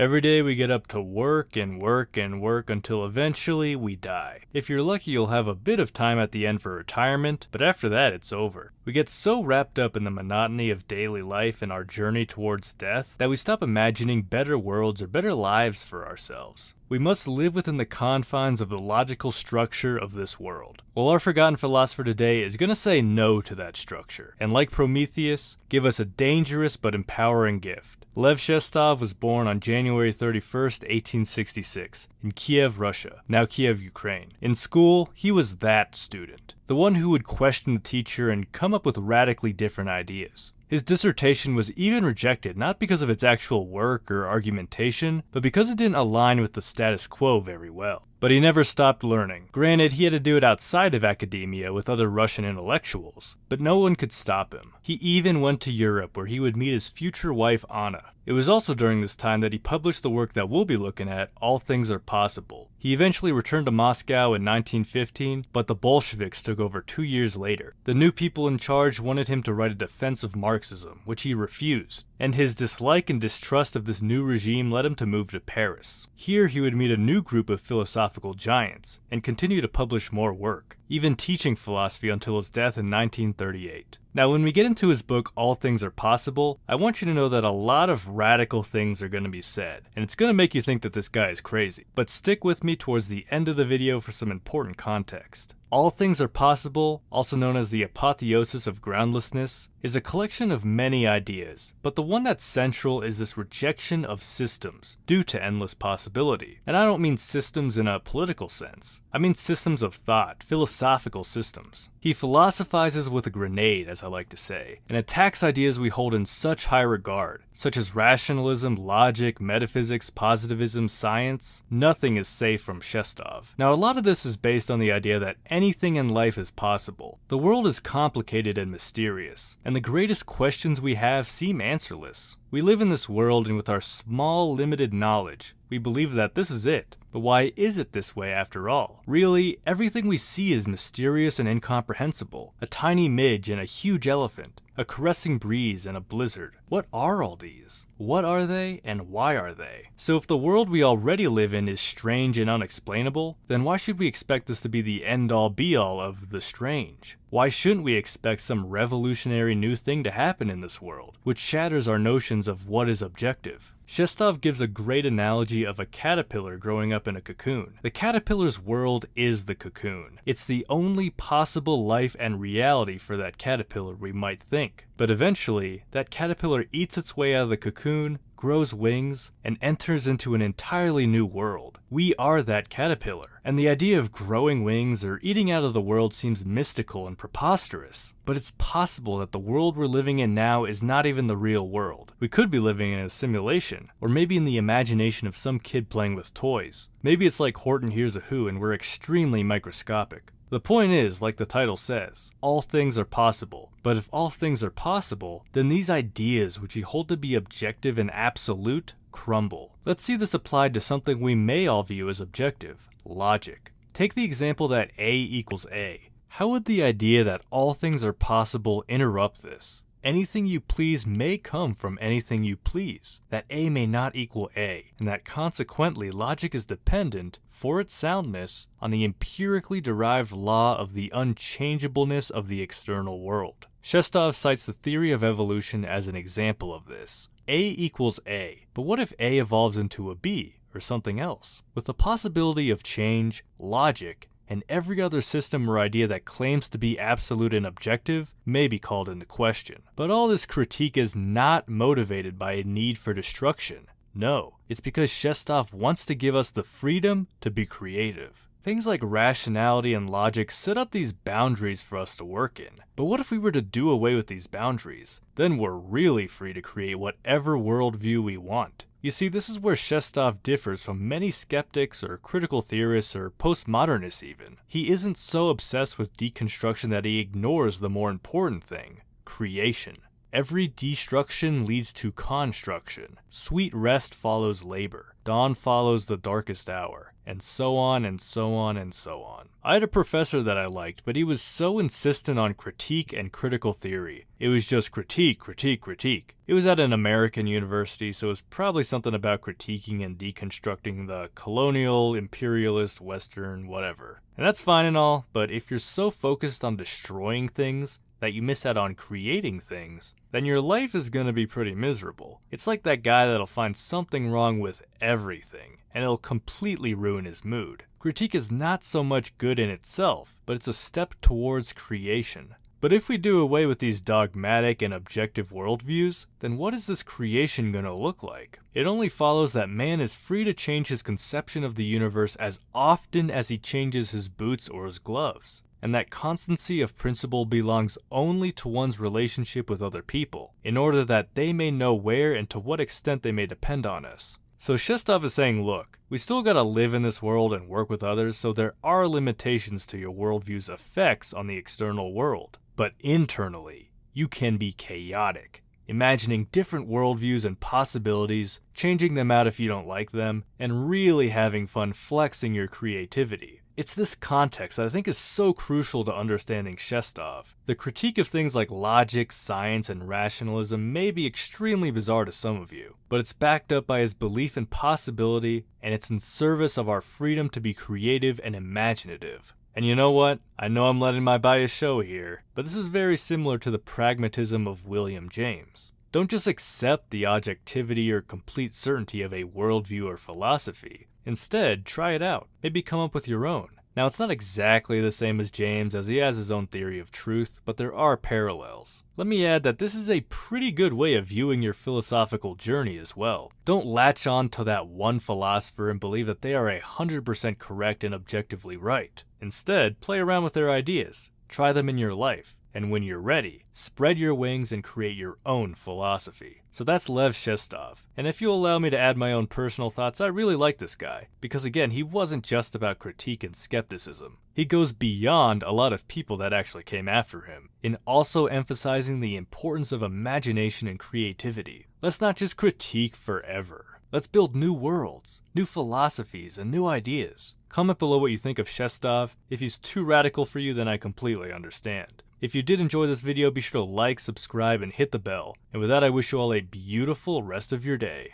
Every day we get up to work and work and work until eventually we die. If you're lucky, you'll have a bit of time at the end for retirement, but after that it's over. We get so wrapped up in the monotony of daily life and our journey towards death that we stop imagining better worlds or better lives for ourselves. We must live within the confines of the logical structure of this world. Well, our forgotten philosopher today is going to say no to that structure, and like Prometheus, give us a dangerous but empowering gift. Lev Shestov was born on January 31st, 1866, in Kiev, Russia, now Kiev, Ukraine. In school, he was that student, the one who would question the teacher and come up with radically different ideas. His dissertation was even rejected not because of its actual work or argumentation, but because it didn't align with the status quo very well. But he never stopped learning. Granted, he had to do it outside of academia with other Russian intellectuals, but no one could stop him. He even went to Europe where he would meet his future wife Anna. It was also during this time that he published the work that we'll be looking at, All Things Are Possible. He eventually returned to Moscow in 1915, but the Bolsheviks took over 2 years later. The new people in charge wanted him to write a defense of Marxism, which he refused, and his dislike and distrust of this new regime led him to move to Paris. Here he would meet a new group of philosophical giants, and continue to publish more work, even teaching philosophy until his death in 1938. Now, when we get into his book, All Things Are Possible, I want you to know that a lot of radical things are going to be said, and it's going to make you think that this guy is crazy. But stick with me towards the end of the video for some important context. All Things Are Possible, also known as the apotheosis of groundlessness, is a collection of many ideas, but the one that's central is this rejection of systems due to endless possibility. And I don't mean systems in a political sense. I mean systems of thought, philosophical systems. He philosophizes with a grenade, as I like to say, and attacks ideas we hold in such high regard, such as rationalism, logic, metaphysics, positivism, science. Nothing is safe from Shestov. Now, a lot of this is based on the idea that anything in life is possible. The world is complicated and mysterious, and the greatest questions we have seem answerless. We live in this world, and with our small, limited knowledge, we believe that this is it. But why is it this way after all? Really, everything we see is mysterious and incomprehensible. A tiny midge and a huge elephant, a caressing breeze and a blizzard. What are all these? What are they, and why are they? So if the world we already live in is strange and unexplainable, then why should we expect this to be the end-all be-all of the strange? Why shouldn't we expect some revolutionary new thing to happen in this world, which shatters our notions of what is objective? Shestov gives a great analogy of a caterpillar growing up in a cocoon. The caterpillar's world is the cocoon. It's the only possible life and reality for that caterpillar, we might think. But eventually, that caterpillar eats its way out of the cocoon, grows wings, and enters into an entirely new world. We are that caterpillar, and the idea of growing wings or eating out of the world seems mystical and preposterous. But it's possible that the world we're living in now is not even the real world. We could be living in a simulation, or maybe in the imagination of some kid playing with toys. Maybe it's like Horton Hears a Who and we're extremely microscopic. The point is, like the title says, all things are possible. But if all things are possible, then these ideas which we hold to be objective and absolute crumble. Let's see this applied to something we may all view as objective: logic. Take the example that A equals A. How would the idea that all things are possible interrupt this? Anything you please may come from anything you please, that A may not equal A, and that consequently logic is dependent, for its soundness, on the empirically derived law of the unchangeableness of the external world. Shestov cites the theory of evolution as an example of this. A equals A, but what if A evolves into a B, or something else? With the possibility of change, logic, and every other system or idea that claims to be absolute and objective may be called into question. But all this critique is not motivated by a need for destruction. No, it's because Shestov wants to give us the freedom to be creative. Things like rationality and logic set up these boundaries for us to work in. But what if we were to do away with these boundaries? Then we're really free to create whatever worldview we want. You see, this is where Shestov differs from many skeptics or critical theorists or postmodernists even. He isn't so obsessed with deconstruction that he ignores the more important thing: creation. Every destruction leads to construction. Sweet rest follows labor. Dawn follows the darkest hour. and so on and so on and so on. I had a professor that I liked, but he was so insistent on critique and critical theory. It was just critique, critique, critique. It was at an American university, so it was probably something about critiquing and deconstructing the colonial, imperialist, Western, whatever. And that's fine and all, but if you're so focused on destroying things that you miss out on creating things, then your life is gonna be pretty miserable. It's like that guy that'll find something wrong with everything, and it'll completely ruin his mood. Critique is not so much good in itself, but it's a step towards creation. But if we do away with these dogmatic and objective worldviews, then what is this creation gonna look like? It only follows that man is free to change his conception of the universe as often as he changes his boots or his gloves, and that constancy of principle belongs only to one's relationship with other people, in order that they may know where and to what extent they may depend on us. So Shestov is saying, look, we still gotta live in this world and work with others, so there are limitations to your worldview's effects on the external world. But internally, you can be chaotic, imagining different worldviews and possibilities, changing them out if you don't like them, and really having fun flexing your creativity. It's this context that I think is so crucial to understanding Shestov. The critique of things like logic, science, and rationalism may be extremely bizarre to some of you, but it's backed up by his belief in possibility, and it's in service of our freedom to be creative and imaginative. And you know what? I know I'm letting my bias show here, but this is very similar to the pragmatism of William James. Don't just accept the objectivity or complete certainty of a worldview or philosophy. Instead, try it out. Maybe come up with your own. Now, it's not exactly the same as James, as he has his own theory of truth, but there are parallels. Let me add that this is a pretty good way of viewing your philosophical journey as well. Don't latch on to that one philosopher and believe that they are 100% correct and objectively right. Instead, play around with their ideas. Try them in your life. And when you're ready, spread your wings and create your own philosophy. So that's Lev Shestov. And if you'll allow me to add my own personal thoughts, I really like this guy. Because again, he wasn't just about critique and skepticism. He goes beyond a lot of people that actually came after him, in also emphasizing the importance of imagination and creativity. Let's not just critique forever. Let's build new worlds, new philosophies, and new ideas. Comment below what you think of Shestov. If he's too radical for you, then I completely understand. If you did enjoy this video, be sure to like, subscribe, and hit the bell. And with that, I wish you all a beautiful rest of your day.